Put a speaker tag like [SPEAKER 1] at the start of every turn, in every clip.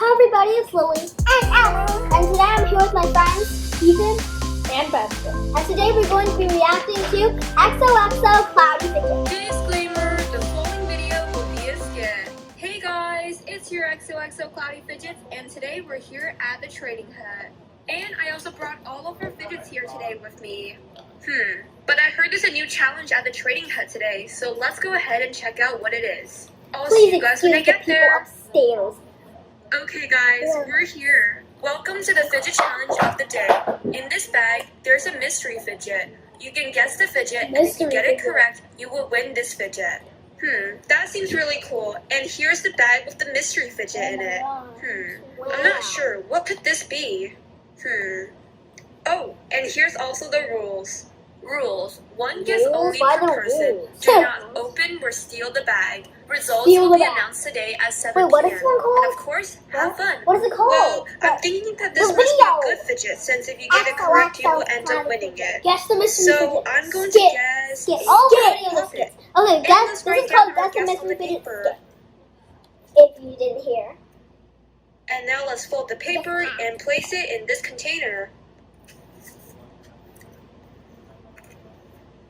[SPEAKER 1] Hi everybody, it's Lily. And Ellen. And today I'm here with my friends, Ethan and Betsy. And today we're going to be reacting to XOXO Cloudy Fidgets.
[SPEAKER 2] Disclaimer, the following video will be a skit. Hey guys, it's your XOXO Cloudy Fidgets, and today we're here at the trading hut. And I also brought all of our fidgets here today with me. But I heard there's a new challenge at the trading hut today, so let's go ahead and check out what it is. I'll see you guys when I get there.
[SPEAKER 1] Upstairs.
[SPEAKER 2] Okay guys, we're here. Welcome to the fidget challenge of the day. In this bag, there's a mystery fidget. You can guess the fidget, and if you get it correct, you will win this fidget. That seems really cool. And here's the bag with the mystery fidget in it. I'm not sure. What could this be? Oh, and here's also the rules. Rules. One guess only per person. Do not open or steal the bag. Results will be announced today at 7 p.m.
[SPEAKER 1] What is it called?
[SPEAKER 2] And of course, have fun.
[SPEAKER 1] What is it called?
[SPEAKER 2] Well, I'm thinking that this must be a good fidget, since if you get it correct, you will end up winning it.
[SPEAKER 1] Guess the mystery
[SPEAKER 2] So
[SPEAKER 1] fidget.
[SPEAKER 2] I'm going to guess.
[SPEAKER 1] Okay, guess. This is called Guess the Mystery Fidget. If you didn't hear.
[SPEAKER 2] And now let's fold the paper and place it in this container.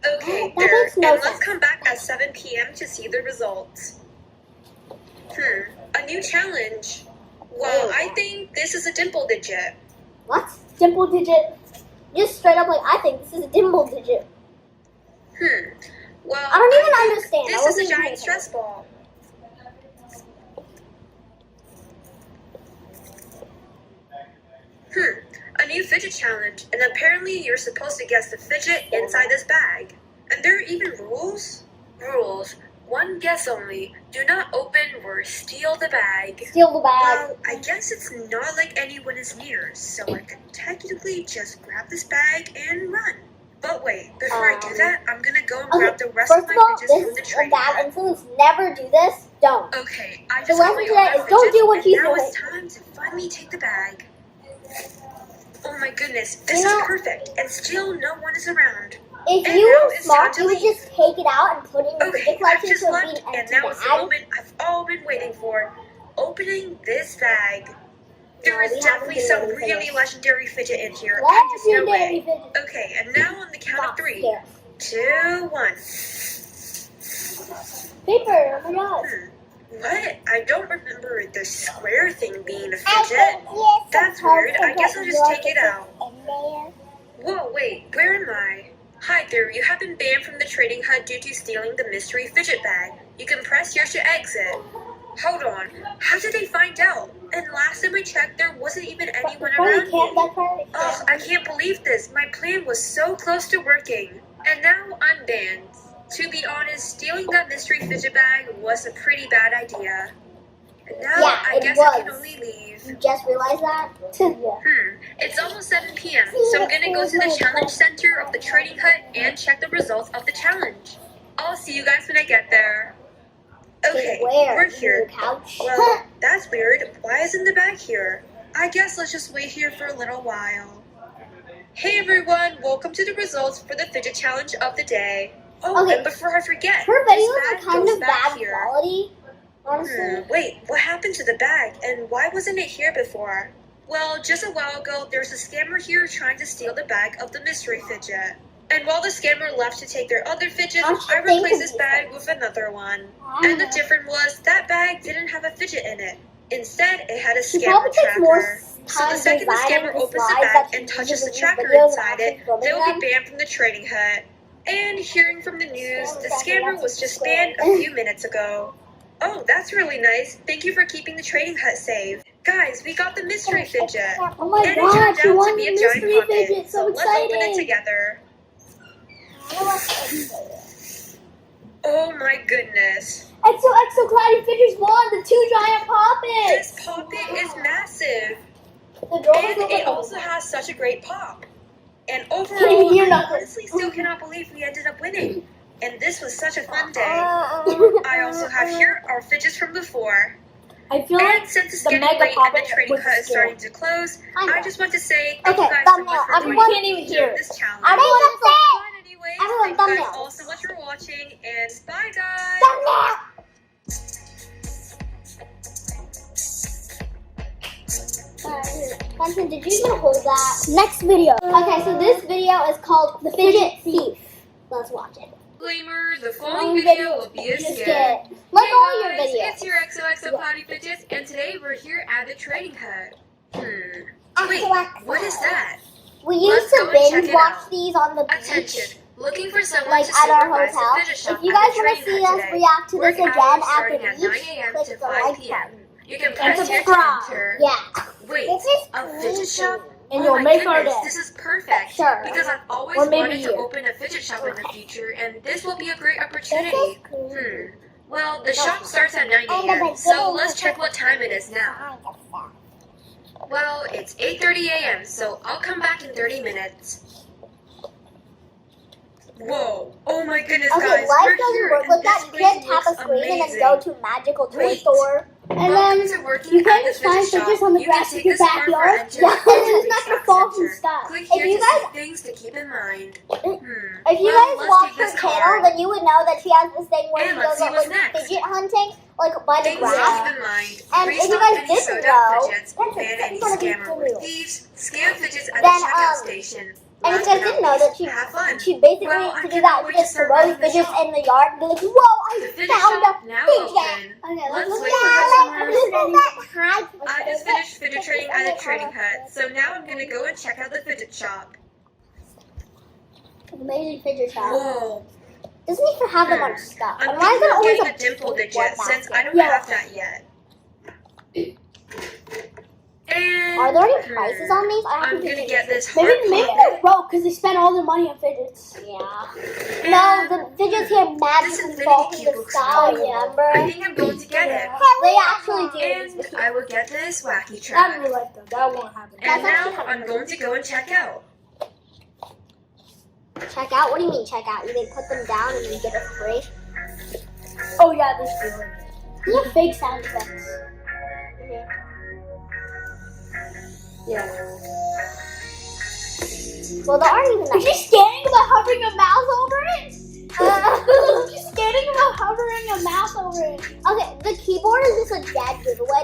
[SPEAKER 2] Okay, there. And let's come back at 7 p.m. to see the results. A new challenge. Well, I think this is a dimple digit.
[SPEAKER 1] What? Dimple digit? Just straight up like, I think this is a dimple digit.
[SPEAKER 2] Well,
[SPEAKER 1] I don't even understand.
[SPEAKER 2] This is a giant stress ball. A new fidget challenge, and apparently you're supposed to guess the fidget inside this bag. And there are even rules? Rules. One guess only. Do not open or steal the bag.
[SPEAKER 1] Steal the bag.
[SPEAKER 2] Well, I guess it's not like anyone is near, so I can technically just grab this bag and run. But wait, before I do that, I'm gonna go and grab the rest of my fidgets from the trading hut.
[SPEAKER 1] And since never do this, don't.
[SPEAKER 2] Okay, I just
[SPEAKER 1] got my fidgets, don't do what you
[SPEAKER 2] now
[SPEAKER 1] do.
[SPEAKER 2] it's time to finally take the bag. Oh my goodness, this is perfect, and still no one is around.
[SPEAKER 1] If you were smart, you would just take it out and put it in the fidget collection.
[SPEAKER 2] I've just left, and now is the moment I've all been waiting for. Opening this bag. There is definitely some really legendary fidget in here. There's no way. Okay, and now on the count of 3. 2, 1.
[SPEAKER 1] Paper, oh my god.
[SPEAKER 2] What? I don't remember the square thing being a fidget. That's weird. I guess I'll just take it out. Whoa, wait, where am I? Hi there, you have been banned from the trading hut due to stealing the mystery fidget bag. You can press here to exit. Hold on, how did they find out? And last time I checked, there wasn't even anyone around me. Ugh, I can't believe this. My plan was so close to working. And now I'm banned. To be honest, stealing that mystery fidget bag was a pretty bad idea. And now I guess I can only leave.
[SPEAKER 1] You just realized that?
[SPEAKER 2] It's almost 7 p.m., so I'm gonna go to the challenge center of the trading hut and check the results of the challenge. I'll see you guys when I get there. Okay, we're here. Well, that's weird. Why isn't the bag here? I guess let's just wait here for a little while. Hey everyone, welcome to the results for the fidget challenge of the day. Oh, and before I forget,
[SPEAKER 1] her videos are kind of bad quality. Honestly.
[SPEAKER 2] Wait, what happened to the bag, and why wasn't it here before? Well, just a while ago, there was a scammer here trying to steal the bag of the mystery fidget. And while the scammer left to take their other fidget, I replaced this bag with another one. And the difference was, that bag didn't have a fidget in it. Instead, it had a scammer tracker. So the second the scammer opens the bag and touches the tracker inside it, they'll be banned from the trading hut. And hearing from the news, the scammer was just banned a few minutes ago. Oh, that's really nice. Thank you for keeping the trading hut safe. Guys, we got the mystery fidget.
[SPEAKER 1] Oh my
[SPEAKER 2] and
[SPEAKER 1] god,
[SPEAKER 2] it turned
[SPEAKER 1] you
[SPEAKER 2] out to be a giant
[SPEAKER 1] mystery
[SPEAKER 2] puppet.
[SPEAKER 1] fidget. So
[SPEAKER 2] let's open it together. Oh my goodness.
[SPEAKER 1] XOXO Cloudy Fidgets won the 2 giant poppets.
[SPEAKER 2] This poppet is massive.
[SPEAKER 1] And
[SPEAKER 2] it also has such a great pop. And overall, I honestly still cannot believe we ended up winning. And this was such a fun day. I also have here our fidgets from before.
[SPEAKER 1] I feel like
[SPEAKER 2] since it's getting late and the trading hut is starting to close, I just want to say thank you guys so much for joining this challenge. Anyways, thank you guys all so much for watching, and bye guys!
[SPEAKER 1] Benson, did you even hold that? Next video. Okay, so this video is called The Fidget Thief. Let's watch it.
[SPEAKER 2] Disclaimer, the following video will be a skit.
[SPEAKER 1] Like
[SPEAKER 2] Hey
[SPEAKER 1] all your
[SPEAKER 2] guys,
[SPEAKER 1] videos.
[SPEAKER 2] it's your XOXO Cloudy Fidgets, and today we're here at the trading hut. Wait, what is that?
[SPEAKER 1] We used
[SPEAKER 2] Let's go
[SPEAKER 1] to
[SPEAKER 2] and check
[SPEAKER 1] binge
[SPEAKER 2] it
[SPEAKER 1] watch
[SPEAKER 2] out.
[SPEAKER 1] these on the beach.
[SPEAKER 2] Attention, looking for someone
[SPEAKER 1] Like
[SPEAKER 2] to
[SPEAKER 1] at our
[SPEAKER 2] supervise the
[SPEAKER 1] hotel.
[SPEAKER 2] fidget shop
[SPEAKER 1] If you
[SPEAKER 2] at
[SPEAKER 1] guys
[SPEAKER 2] the
[SPEAKER 1] want to
[SPEAKER 2] trading
[SPEAKER 1] see
[SPEAKER 2] hut
[SPEAKER 1] us
[SPEAKER 2] today.
[SPEAKER 1] react to this
[SPEAKER 2] Work
[SPEAKER 1] again
[SPEAKER 2] hours
[SPEAKER 1] at
[SPEAKER 2] starting
[SPEAKER 1] the
[SPEAKER 2] at
[SPEAKER 1] beach,
[SPEAKER 2] 9 a.m.
[SPEAKER 1] click
[SPEAKER 2] to
[SPEAKER 1] the
[SPEAKER 2] 5
[SPEAKER 1] like
[SPEAKER 2] p.m.
[SPEAKER 1] button.
[SPEAKER 2] You can
[SPEAKER 3] And
[SPEAKER 2] press here to
[SPEAKER 3] subscribe.
[SPEAKER 2] enter.
[SPEAKER 1] Yeah.
[SPEAKER 2] Wait,
[SPEAKER 1] This is
[SPEAKER 2] a fidget shop?
[SPEAKER 3] And
[SPEAKER 2] Oh
[SPEAKER 3] you'll
[SPEAKER 2] my
[SPEAKER 3] make our
[SPEAKER 2] goodness,
[SPEAKER 3] day.
[SPEAKER 2] this is perfect.
[SPEAKER 1] Sure.
[SPEAKER 2] Because I've always
[SPEAKER 3] Or maybe
[SPEAKER 2] wanted to
[SPEAKER 3] you.
[SPEAKER 2] open a fidget shop in the future, and this will be a great
[SPEAKER 1] This
[SPEAKER 2] opportunity.
[SPEAKER 1] is cool.
[SPEAKER 2] Well, the shop starts at 9
[SPEAKER 1] And the
[SPEAKER 2] a.m.,
[SPEAKER 1] beginning
[SPEAKER 2] so let's
[SPEAKER 1] is
[SPEAKER 2] check what time it is now. Well, it's 8:30 a.m., so I'll come back in 30 minutes. Whoa! Oh my goodness,
[SPEAKER 1] Okay,
[SPEAKER 2] guys,
[SPEAKER 1] life
[SPEAKER 2] we're
[SPEAKER 1] doesn't
[SPEAKER 2] here,
[SPEAKER 1] work
[SPEAKER 2] and
[SPEAKER 1] like
[SPEAKER 2] this
[SPEAKER 1] that. You
[SPEAKER 2] place
[SPEAKER 1] can't tap a
[SPEAKER 2] looks
[SPEAKER 1] screen and then
[SPEAKER 2] amazing.
[SPEAKER 1] go to magical toy
[SPEAKER 2] Wait.
[SPEAKER 1] store. And
[SPEAKER 2] Welcome
[SPEAKER 1] then
[SPEAKER 2] to working
[SPEAKER 1] you
[SPEAKER 2] at
[SPEAKER 1] can
[SPEAKER 2] the
[SPEAKER 1] just find
[SPEAKER 2] fidget shop.
[SPEAKER 1] fidgets on the
[SPEAKER 2] You
[SPEAKER 1] grass
[SPEAKER 2] can
[SPEAKER 1] in
[SPEAKER 2] take
[SPEAKER 1] your
[SPEAKER 2] this card for
[SPEAKER 1] backyard.
[SPEAKER 2] entry
[SPEAKER 1] Yeah,
[SPEAKER 2] at the
[SPEAKER 1] and it's not
[SPEAKER 2] restock
[SPEAKER 1] gonna fall from
[SPEAKER 2] center.
[SPEAKER 1] stuff.
[SPEAKER 2] Click
[SPEAKER 1] If
[SPEAKER 2] here
[SPEAKER 1] you
[SPEAKER 2] to
[SPEAKER 1] guys
[SPEAKER 2] see things to keep in mind.
[SPEAKER 1] If you
[SPEAKER 2] Well,
[SPEAKER 1] guys
[SPEAKER 2] let's
[SPEAKER 1] watch
[SPEAKER 2] take
[SPEAKER 1] her
[SPEAKER 2] this
[SPEAKER 1] channel,
[SPEAKER 2] card.
[SPEAKER 1] then you would know that she has this thing where
[SPEAKER 2] And
[SPEAKER 1] she
[SPEAKER 2] let's
[SPEAKER 1] goes
[SPEAKER 2] see
[SPEAKER 1] up
[SPEAKER 2] what's
[SPEAKER 1] like
[SPEAKER 2] next.
[SPEAKER 1] fidget hunting, like by the
[SPEAKER 2] Things to
[SPEAKER 1] grass.
[SPEAKER 2] keep in mind.
[SPEAKER 1] And if you
[SPEAKER 2] Restock
[SPEAKER 1] guys
[SPEAKER 2] any
[SPEAKER 1] didn't
[SPEAKER 2] soda
[SPEAKER 1] know,
[SPEAKER 2] fidgets,
[SPEAKER 1] that's
[SPEAKER 2] ban any
[SPEAKER 1] gonna be
[SPEAKER 2] scammer
[SPEAKER 1] for
[SPEAKER 2] or
[SPEAKER 1] you.
[SPEAKER 2] thieves, scam fidgets at
[SPEAKER 1] Then,
[SPEAKER 2] the checkout station.
[SPEAKER 1] And if
[SPEAKER 2] Last
[SPEAKER 1] you guys
[SPEAKER 2] but
[SPEAKER 1] didn't
[SPEAKER 2] not
[SPEAKER 1] know that
[SPEAKER 2] least, have fun.
[SPEAKER 1] she basically
[SPEAKER 2] Well, I
[SPEAKER 1] to do
[SPEAKER 2] cannot
[SPEAKER 1] that,
[SPEAKER 2] wait
[SPEAKER 1] she
[SPEAKER 2] to
[SPEAKER 1] just
[SPEAKER 2] start
[SPEAKER 1] throws
[SPEAKER 2] running the
[SPEAKER 1] fidgets
[SPEAKER 2] shop.
[SPEAKER 1] in the yard and be like, whoa, I
[SPEAKER 2] The fidget
[SPEAKER 1] found a
[SPEAKER 2] shop now
[SPEAKER 1] fidget.
[SPEAKER 2] open.
[SPEAKER 1] Okay,
[SPEAKER 2] Let's
[SPEAKER 1] look
[SPEAKER 2] wait
[SPEAKER 1] at
[SPEAKER 2] for
[SPEAKER 1] that.
[SPEAKER 2] I just finished fidget trading at a trading hut, so now I'm gonna go and check out the fidget shop.
[SPEAKER 1] Amazing fidget shop.
[SPEAKER 2] Whoa!
[SPEAKER 1] Doesn't need to have them on stuff.
[SPEAKER 2] I'm
[SPEAKER 1] Otherwise,
[SPEAKER 2] thinking
[SPEAKER 1] they're
[SPEAKER 2] of
[SPEAKER 1] always
[SPEAKER 2] getting
[SPEAKER 1] a
[SPEAKER 2] a dimple
[SPEAKER 1] one
[SPEAKER 2] digit since I don't
[SPEAKER 1] basket.
[SPEAKER 2] have that yet. And
[SPEAKER 1] Are there any prices on these? I
[SPEAKER 2] I'm
[SPEAKER 1] haven't
[SPEAKER 2] gonna
[SPEAKER 1] seen
[SPEAKER 2] get this
[SPEAKER 3] Maybe
[SPEAKER 2] heart
[SPEAKER 3] they're
[SPEAKER 2] pocket.
[SPEAKER 3] broke because they spent all their money on fidgets.
[SPEAKER 1] Yeah. No, the fidgets here
[SPEAKER 2] This
[SPEAKER 1] magically fall
[SPEAKER 2] infinity
[SPEAKER 1] from
[SPEAKER 2] cube
[SPEAKER 1] the
[SPEAKER 2] looks
[SPEAKER 1] sky,
[SPEAKER 2] really cool. I
[SPEAKER 1] remember?
[SPEAKER 2] think I'm going to get it.
[SPEAKER 1] They actually do.
[SPEAKER 2] And I will get this wacky
[SPEAKER 3] I
[SPEAKER 2] track.
[SPEAKER 3] really like them. That won't happen.
[SPEAKER 2] And
[SPEAKER 1] That's actually
[SPEAKER 2] now
[SPEAKER 1] kinda
[SPEAKER 2] I'm going to go and check out.
[SPEAKER 1] Check out? What do you mean check out? You mean put them down and then get it free?
[SPEAKER 3] Oh yeah, this feeling. These are fake sound effects. Yeah.
[SPEAKER 1] Well, there aren't even
[SPEAKER 3] Is
[SPEAKER 1] that.
[SPEAKER 3] she scanning by hovering a mouse over it? She's scanning by hovering a mouse over it.
[SPEAKER 1] Okay, the keyboard is just a dead giveaway.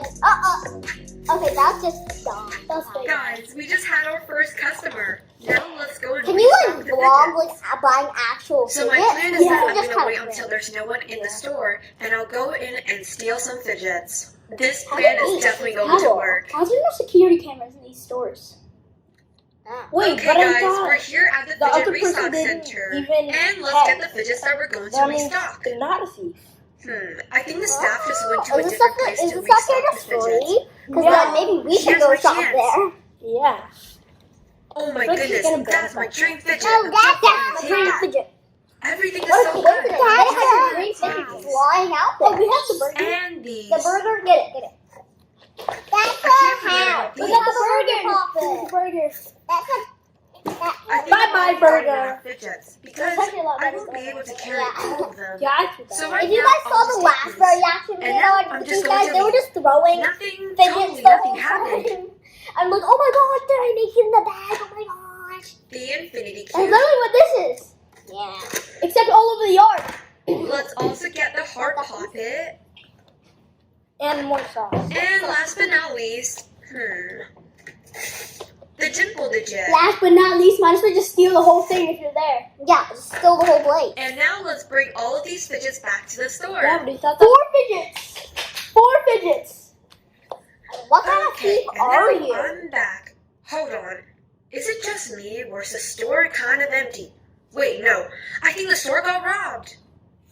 [SPEAKER 1] Okay, that's just dumb.
[SPEAKER 3] That's fake.
[SPEAKER 2] Guys, we just had our first customer. Now let's go and
[SPEAKER 1] Can you
[SPEAKER 2] restock
[SPEAKER 1] like
[SPEAKER 2] the
[SPEAKER 1] vlog
[SPEAKER 2] fidgets.
[SPEAKER 1] like buying actual
[SPEAKER 2] So my
[SPEAKER 1] fidgets?
[SPEAKER 2] plan is
[SPEAKER 1] This
[SPEAKER 2] that
[SPEAKER 1] is
[SPEAKER 2] I'm
[SPEAKER 1] just
[SPEAKER 2] gonna
[SPEAKER 1] kind
[SPEAKER 2] wait
[SPEAKER 1] of
[SPEAKER 2] until
[SPEAKER 1] weird.
[SPEAKER 2] there's no one in the store, and I'll go in and steal some fidgets. This
[SPEAKER 1] How
[SPEAKER 2] plan
[SPEAKER 1] do
[SPEAKER 2] is
[SPEAKER 1] we
[SPEAKER 2] definitely going to
[SPEAKER 3] How?
[SPEAKER 2] work.
[SPEAKER 3] How's there no security cameras in these stores?
[SPEAKER 1] Ah.
[SPEAKER 3] Wait,
[SPEAKER 2] Okay,
[SPEAKER 3] but I
[SPEAKER 2] guys,
[SPEAKER 3] thought
[SPEAKER 2] we're here at the
[SPEAKER 3] the
[SPEAKER 2] fidget
[SPEAKER 3] other person
[SPEAKER 2] restock
[SPEAKER 3] didn't
[SPEAKER 2] center,
[SPEAKER 3] even
[SPEAKER 2] and let's
[SPEAKER 3] have-
[SPEAKER 2] get the fidgets that we're going to
[SPEAKER 3] that means
[SPEAKER 2] restock.
[SPEAKER 3] they're not a thief.
[SPEAKER 2] I think the staff just went to a
[SPEAKER 1] Is this
[SPEAKER 2] different
[SPEAKER 1] stuff
[SPEAKER 2] place
[SPEAKER 1] is
[SPEAKER 2] to
[SPEAKER 1] this stuff here
[SPEAKER 2] restock
[SPEAKER 1] just
[SPEAKER 2] the fidgets.
[SPEAKER 1] free? Because
[SPEAKER 3] Yeah.
[SPEAKER 1] then maybe we should
[SPEAKER 2] Here's
[SPEAKER 1] go
[SPEAKER 2] my
[SPEAKER 1] shop
[SPEAKER 2] chance.
[SPEAKER 1] there.
[SPEAKER 3] Yeah.
[SPEAKER 2] Oh my
[SPEAKER 3] Let's
[SPEAKER 2] goodness,
[SPEAKER 3] get a
[SPEAKER 2] that's my
[SPEAKER 3] bag.
[SPEAKER 2] dream fidget.
[SPEAKER 1] Oh,
[SPEAKER 2] I'm
[SPEAKER 1] that's
[SPEAKER 2] so
[SPEAKER 1] my
[SPEAKER 2] excited.
[SPEAKER 1] dream fidget.
[SPEAKER 2] Everything is
[SPEAKER 1] What
[SPEAKER 2] so
[SPEAKER 1] a
[SPEAKER 2] good.
[SPEAKER 1] coincidence! I
[SPEAKER 3] That's
[SPEAKER 1] have
[SPEAKER 3] a
[SPEAKER 1] a
[SPEAKER 3] great
[SPEAKER 1] fidget
[SPEAKER 3] size.
[SPEAKER 1] flying out there.
[SPEAKER 3] Oh, we have the burger.
[SPEAKER 2] And these.
[SPEAKER 1] The burger, get it, get it. That's
[SPEAKER 2] I
[SPEAKER 1] a
[SPEAKER 2] can't forget
[SPEAKER 1] house.
[SPEAKER 2] about
[SPEAKER 1] We
[SPEAKER 2] these.
[SPEAKER 1] got the burger poppin'.
[SPEAKER 3] The burger.
[SPEAKER 1] That's a.
[SPEAKER 2] I think
[SPEAKER 3] Bye-bye,
[SPEAKER 2] I'm gonna
[SPEAKER 3] burger.
[SPEAKER 2] have fidgets because
[SPEAKER 1] That's actually a lot
[SPEAKER 2] I
[SPEAKER 1] better
[SPEAKER 2] won't be
[SPEAKER 1] than
[SPEAKER 2] able to
[SPEAKER 1] that.
[SPEAKER 2] carry
[SPEAKER 1] Yeah.
[SPEAKER 2] all of them.
[SPEAKER 3] Yeah, I see that.
[SPEAKER 2] So right
[SPEAKER 1] If you
[SPEAKER 2] now,
[SPEAKER 1] guys saw
[SPEAKER 2] I'll
[SPEAKER 1] the
[SPEAKER 2] just
[SPEAKER 1] last
[SPEAKER 2] take these.
[SPEAKER 1] reaction
[SPEAKER 2] And
[SPEAKER 1] video,
[SPEAKER 2] now
[SPEAKER 1] like
[SPEAKER 2] I'm
[SPEAKER 1] with
[SPEAKER 2] just
[SPEAKER 1] these
[SPEAKER 2] going
[SPEAKER 1] guys,
[SPEAKER 2] to
[SPEAKER 1] they were
[SPEAKER 2] leave.
[SPEAKER 1] just throwing
[SPEAKER 2] Nothing,
[SPEAKER 1] fidgets
[SPEAKER 2] totally
[SPEAKER 1] the
[SPEAKER 2] nothing
[SPEAKER 1] whole
[SPEAKER 2] happened.
[SPEAKER 1] time. I'm like, oh my god, did I make it in the bag? Oh my gosh.
[SPEAKER 2] The infinity
[SPEAKER 3] That's
[SPEAKER 2] cube.
[SPEAKER 3] literally what this is.
[SPEAKER 1] Yeah.
[SPEAKER 3] Except all over the yard.
[SPEAKER 2] Let's also get the heart poppet.
[SPEAKER 3] And more sauce.
[SPEAKER 2] And last but not least, the dimple digit.
[SPEAKER 3] Last but not least, might as well just steal the whole thing if you're there.
[SPEAKER 1] Yeah, just steal the whole plate.
[SPEAKER 2] And now let's bring all of these fidgets back to the store.
[SPEAKER 3] Yeah, but he thought that. 4 fidgets. 4 fidgets.
[SPEAKER 1] What kind of
[SPEAKER 2] Okay,
[SPEAKER 1] thief
[SPEAKER 2] and
[SPEAKER 1] are
[SPEAKER 2] now
[SPEAKER 1] you?
[SPEAKER 2] I'm back. Hold on. Is it just me, or is the store kind of empty? Wait, no. I think the store got robbed.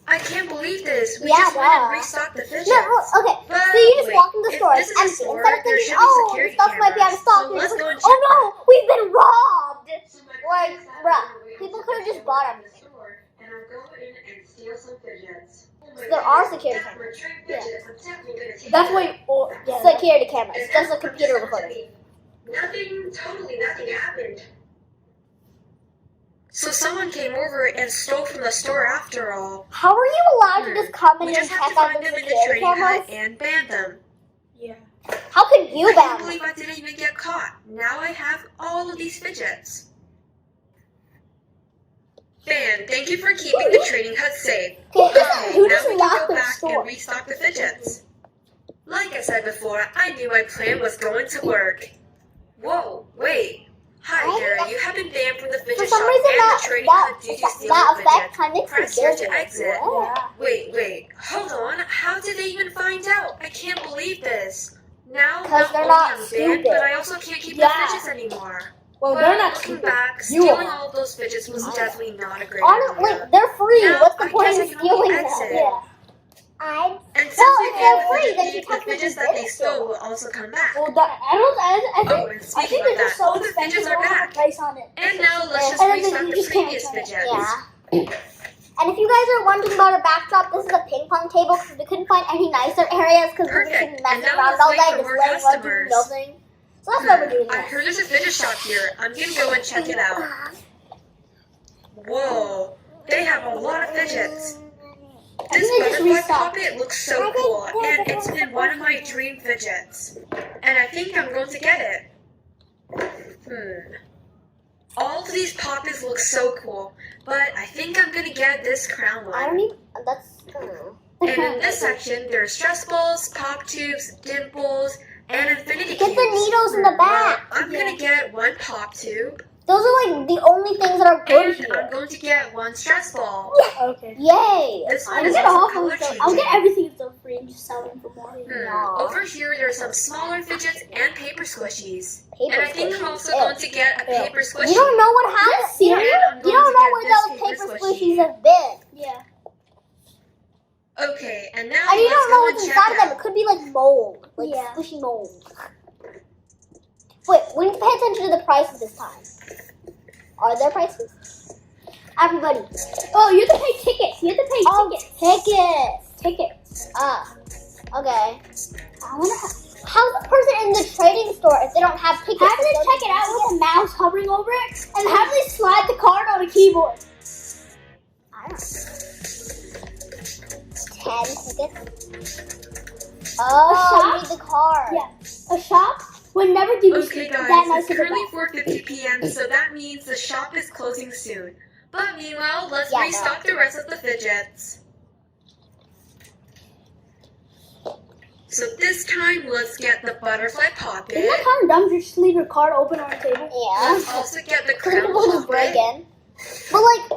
[SPEAKER 2] I can't believe this. We
[SPEAKER 1] Yeah,
[SPEAKER 2] just went and
[SPEAKER 1] duh.
[SPEAKER 2] restocked the fidgets.
[SPEAKER 1] No, okay.
[SPEAKER 2] But
[SPEAKER 1] So you just
[SPEAKER 2] wait,
[SPEAKER 1] walk in the
[SPEAKER 2] if
[SPEAKER 1] store,
[SPEAKER 2] this
[SPEAKER 1] it's
[SPEAKER 2] is a
[SPEAKER 1] empty.
[SPEAKER 2] store,
[SPEAKER 1] Instead of
[SPEAKER 2] there
[SPEAKER 1] thinking,
[SPEAKER 2] should be
[SPEAKER 1] oh,
[SPEAKER 2] security
[SPEAKER 1] stuff might be out of stock.
[SPEAKER 2] cameras. So
[SPEAKER 1] You're
[SPEAKER 2] let's
[SPEAKER 1] just
[SPEAKER 2] go
[SPEAKER 1] like,
[SPEAKER 2] and check
[SPEAKER 1] oh no, we've been robbed.
[SPEAKER 2] So my
[SPEAKER 1] Like,
[SPEAKER 2] plan is that
[SPEAKER 1] bruh,
[SPEAKER 2] I'm gonna wait
[SPEAKER 1] people
[SPEAKER 2] until
[SPEAKER 1] could've just
[SPEAKER 2] there's
[SPEAKER 1] bought
[SPEAKER 2] no one in the
[SPEAKER 1] everything.
[SPEAKER 2] store, and I'll go in and steal some fidgets. Oh my
[SPEAKER 1] There are
[SPEAKER 2] goodness,
[SPEAKER 1] security
[SPEAKER 2] that's my dream
[SPEAKER 1] Yeah.
[SPEAKER 2] fidget. I'm definitely gonna take
[SPEAKER 3] That's
[SPEAKER 2] that.
[SPEAKER 3] why. Yeah.
[SPEAKER 1] Security cameras.
[SPEAKER 2] And
[SPEAKER 1] Just a
[SPEAKER 2] now I'm
[SPEAKER 1] computer
[SPEAKER 2] just gonna
[SPEAKER 1] recording.
[SPEAKER 2] leave. Nothing happened. So someone came over and stole from the store after all.
[SPEAKER 1] How are you allowed to just come in
[SPEAKER 2] We
[SPEAKER 1] and
[SPEAKER 2] just
[SPEAKER 1] check
[SPEAKER 2] have to
[SPEAKER 1] out
[SPEAKER 2] find
[SPEAKER 1] the
[SPEAKER 2] them in the
[SPEAKER 1] security
[SPEAKER 2] trading hut
[SPEAKER 1] cameras?
[SPEAKER 2] and ban them.
[SPEAKER 3] Yeah.
[SPEAKER 1] How could you
[SPEAKER 2] I can't
[SPEAKER 1] ban them?
[SPEAKER 2] believe I didn't even get caught. Now I have all of these fidgets. Ban, thank you for keeping the trading hut safe.
[SPEAKER 1] Okay,
[SPEAKER 3] Who
[SPEAKER 2] Now
[SPEAKER 3] just
[SPEAKER 2] we can
[SPEAKER 3] locked
[SPEAKER 2] go
[SPEAKER 3] the
[SPEAKER 2] back
[SPEAKER 3] store?
[SPEAKER 2] and restock the fidgets. Like I said before, I knew my plan was going to work. Whoa, wait. Hi there, you have been banned from the
[SPEAKER 1] For
[SPEAKER 2] fidget
[SPEAKER 1] some
[SPEAKER 2] shop
[SPEAKER 1] reason,
[SPEAKER 2] and the trading hut due to stealing
[SPEAKER 1] that effect
[SPEAKER 2] fidgets.
[SPEAKER 1] kind of makes
[SPEAKER 2] Press
[SPEAKER 1] me
[SPEAKER 2] here
[SPEAKER 1] dizzy.
[SPEAKER 2] to exit.
[SPEAKER 1] What?
[SPEAKER 2] Wait, hold on. How did they even find out? I can't believe this. Now,
[SPEAKER 1] 'Cause
[SPEAKER 2] not
[SPEAKER 1] they're
[SPEAKER 2] only
[SPEAKER 1] not
[SPEAKER 2] I'm banned,
[SPEAKER 1] stupid.
[SPEAKER 2] but I also can't keep the
[SPEAKER 3] Yeah.
[SPEAKER 2] fidgets anymore.
[SPEAKER 3] Well,
[SPEAKER 2] But
[SPEAKER 3] they're not
[SPEAKER 2] looking
[SPEAKER 3] stupid.
[SPEAKER 2] back,
[SPEAKER 3] You
[SPEAKER 2] stealing
[SPEAKER 3] are.
[SPEAKER 2] all of those fidgets was definitely not a great
[SPEAKER 1] Honestly,
[SPEAKER 2] idea.
[SPEAKER 1] they're free.
[SPEAKER 2] Now,
[SPEAKER 1] What's the
[SPEAKER 2] I
[SPEAKER 1] point
[SPEAKER 2] guess
[SPEAKER 1] of
[SPEAKER 2] I can only
[SPEAKER 1] stealing them?
[SPEAKER 2] exit.
[SPEAKER 1] Yeah.
[SPEAKER 2] And since
[SPEAKER 1] Well,
[SPEAKER 2] we
[SPEAKER 1] if
[SPEAKER 2] pay
[SPEAKER 1] they're
[SPEAKER 2] the
[SPEAKER 1] free,
[SPEAKER 2] fidget
[SPEAKER 1] then you
[SPEAKER 2] thief, the
[SPEAKER 1] technically
[SPEAKER 2] fidgets that they
[SPEAKER 1] did
[SPEAKER 2] stole
[SPEAKER 1] steal.
[SPEAKER 2] will also come back.
[SPEAKER 3] Well, I
[SPEAKER 2] Oh,
[SPEAKER 3] think
[SPEAKER 2] and
[SPEAKER 3] I
[SPEAKER 2] speaking
[SPEAKER 3] think
[SPEAKER 2] of
[SPEAKER 3] they're
[SPEAKER 2] that,
[SPEAKER 3] just so
[SPEAKER 2] all the
[SPEAKER 3] expensive.
[SPEAKER 2] fidgets
[SPEAKER 3] They
[SPEAKER 2] are
[SPEAKER 3] don't have a
[SPEAKER 2] back.
[SPEAKER 3] price on it.
[SPEAKER 2] And now let's just
[SPEAKER 1] And then
[SPEAKER 2] restart
[SPEAKER 1] you
[SPEAKER 2] the
[SPEAKER 1] just can't
[SPEAKER 2] previous
[SPEAKER 1] return it.
[SPEAKER 2] fidgets.
[SPEAKER 1] Yeah. And if you guys are wondering about our backdrop, this is a ping pong table because we couldn't find any nicer areas because we've
[SPEAKER 2] Perfect.
[SPEAKER 1] been messing
[SPEAKER 2] And now
[SPEAKER 1] around
[SPEAKER 2] let's
[SPEAKER 1] all
[SPEAKER 2] wait
[SPEAKER 1] day
[SPEAKER 2] for
[SPEAKER 1] just
[SPEAKER 2] more
[SPEAKER 1] letting us do
[SPEAKER 2] customers.
[SPEAKER 1] nothing. So that's why we're doing
[SPEAKER 2] I
[SPEAKER 1] this.
[SPEAKER 2] heard there's a fidget shop here. I'm gonna go and check it out. Whoa, they have a lot of fidgets.
[SPEAKER 1] I
[SPEAKER 2] This
[SPEAKER 1] think they just
[SPEAKER 2] butterfly
[SPEAKER 1] restocked.
[SPEAKER 2] puppet looks so cool, and it's been one of my dream fidgets. And I think I'm going to get it. All of these puppets look so cool, but I think I'm gonna get this crown
[SPEAKER 1] I don't
[SPEAKER 2] one.
[SPEAKER 1] even. That's. I don't know.
[SPEAKER 2] And in this section, there's stress balls, pop tubes, dimples, and infinity
[SPEAKER 1] Get the
[SPEAKER 2] cubes.
[SPEAKER 1] needles in the back.
[SPEAKER 2] I'm gonna get one pop tube,
[SPEAKER 1] Those are like the only things that are good
[SPEAKER 2] and I'm
[SPEAKER 1] here.
[SPEAKER 2] going to get one stress ball.
[SPEAKER 3] Okay.
[SPEAKER 1] Yay!
[SPEAKER 2] This one
[SPEAKER 3] I'll
[SPEAKER 2] is
[SPEAKER 3] get
[SPEAKER 2] also
[SPEAKER 3] all of
[SPEAKER 2] color
[SPEAKER 3] them.
[SPEAKER 2] changing.
[SPEAKER 3] I'll get everything still free and just sell them for more.
[SPEAKER 2] Over here, there's some smaller fidgets and paper squishies.
[SPEAKER 1] Paper
[SPEAKER 2] And I think I'm
[SPEAKER 1] squishies.
[SPEAKER 2] also
[SPEAKER 1] Ew.
[SPEAKER 2] going to get a paper squishy.
[SPEAKER 1] You don't know what happened. You
[SPEAKER 2] And I'm
[SPEAKER 1] don't
[SPEAKER 2] going
[SPEAKER 1] know
[SPEAKER 2] to get
[SPEAKER 1] where
[SPEAKER 2] this
[SPEAKER 1] those paper
[SPEAKER 2] paper
[SPEAKER 1] squishies have been.
[SPEAKER 3] Yeah.
[SPEAKER 2] Okay, and now
[SPEAKER 1] And you
[SPEAKER 2] let's
[SPEAKER 1] don't know
[SPEAKER 2] go
[SPEAKER 1] what's
[SPEAKER 2] and
[SPEAKER 1] inside
[SPEAKER 2] check
[SPEAKER 1] of them. It
[SPEAKER 2] out.
[SPEAKER 1] could be like mold. Like
[SPEAKER 3] Yeah.
[SPEAKER 1] squishy mold. Wait, we need to pay attention to the prices this time. Are there prices? Everybody.
[SPEAKER 3] Oh, you have to pay tickets. You have to pay tickets.
[SPEAKER 1] Tickets. Okay. I wonder how's the person in the trading store if they don't have tickets?
[SPEAKER 3] Have them check it out with a mouse hovering over it, and have them slide the card on a keyboard.
[SPEAKER 1] I don't know. 10 tickets. Oh, you need the card.
[SPEAKER 3] Yeah. A shop would never give you
[SPEAKER 2] Okay,
[SPEAKER 3] that
[SPEAKER 2] guys,
[SPEAKER 3] nice
[SPEAKER 2] it's
[SPEAKER 3] of a
[SPEAKER 2] currently
[SPEAKER 3] bag.
[SPEAKER 2] 4:50 p.m., so that means the shop is closing soon. But meanwhile, let's
[SPEAKER 1] Yeah,
[SPEAKER 2] restock the rest of the fidgets. So this time, let's get the butterfly poppet.
[SPEAKER 3] Isn't that kind of dumb to just leave your card open on a table?
[SPEAKER 1] Yeah.
[SPEAKER 2] Let's also get the
[SPEAKER 1] Some
[SPEAKER 2] crown
[SPEAKER 1] people just break
[SPEAKER 2] poppet,
[SPEAKER 1] in. But like,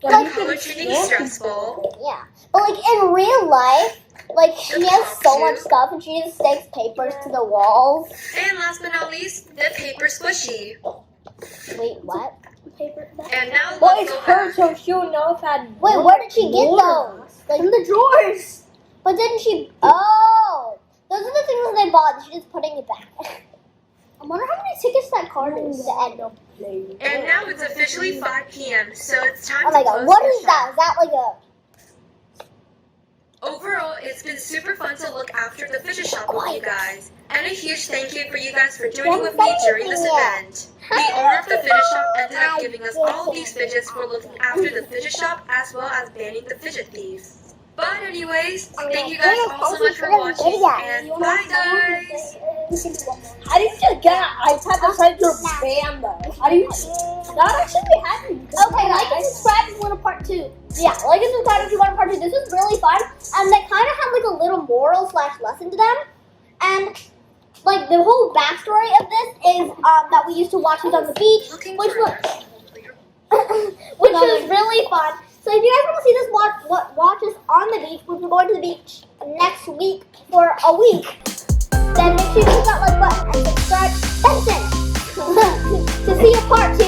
[SPEAKER 2] the color changing stress ball,
[SPEAKER 1] yeah. But like in real life, like she has so
[SPEAKER 2] Too.
[SPEAKER 1] much stuff and she just sticks papers to the walls.
[SPEAKER 2] and last but not least, the paper squishy.
[SPEAKER 1] Wait, what?
[SPEAKER 3] Paper.
[SPEAKER 2] And now
[SPEAKER 3] Well,
[SPEAKER 2] let's
[SPEAKER 3] it's
[SPEAKER 2] go
[SPEAKER 3] her,
[SPEAKER 2] back.
[SPEAKER 3] so she'll know if I.
[SPEAKER 1] Wait, where did she get those? Like,
[SPEAKER 3] From the drawers.
[SPEAKER 1] but didn't she? Oh, those are the things that they bought. She's just putting it back.
[SPEAKER 3] I wonder how many tickets that card is.
[SPEAKER 1] The end.
[SPEAKER 2] And now it's officially 5 p.m., so it's time
[SPEAKER 1] Oh
[SPEAKER 2] to
[SPEAKER 1] my
[SPEAKER 2] close
[SPEAKER 1] god, what
[SPEAKER 2] the
[SPEAKER 1] is
[SPEAKER 2] shop.
[SPEAKER 1] that? Is that like a?
[SPEAKER 2] Overall, it's been super fun to look after the fidget shop with you guys. And a huge thank you for you guys for joining with me during this event. The owner of the fidget shop ended up giving us all of these fidgets for looking after the fidget shop as well as banning the fidget thief. But anyways, thank you guys all so much for watching, and bye guys!
[SPEAKER 3] How do you just get an iPad that says you're banned though? How do you? That would actually be happening.
[SPEAKER 1] Okay,
[SPEAKER 3] Like and
[SPEAKER 1] guys.
[SPEAKER 3] subscribe if you want a part 2.
[SPEAKER 1] Yeah, like and subscribe if you want a part 2. This was really fun, and they kind of had like a little moral / lesson to them, and like the whole backstory of this is that we used to watch these on the beach, which was really fun. So if you guys want to see this watch us on the beach, we'll be going to the beach next week for a week. Then make sure you hit that like button and subscribe. Benson to see a part 2.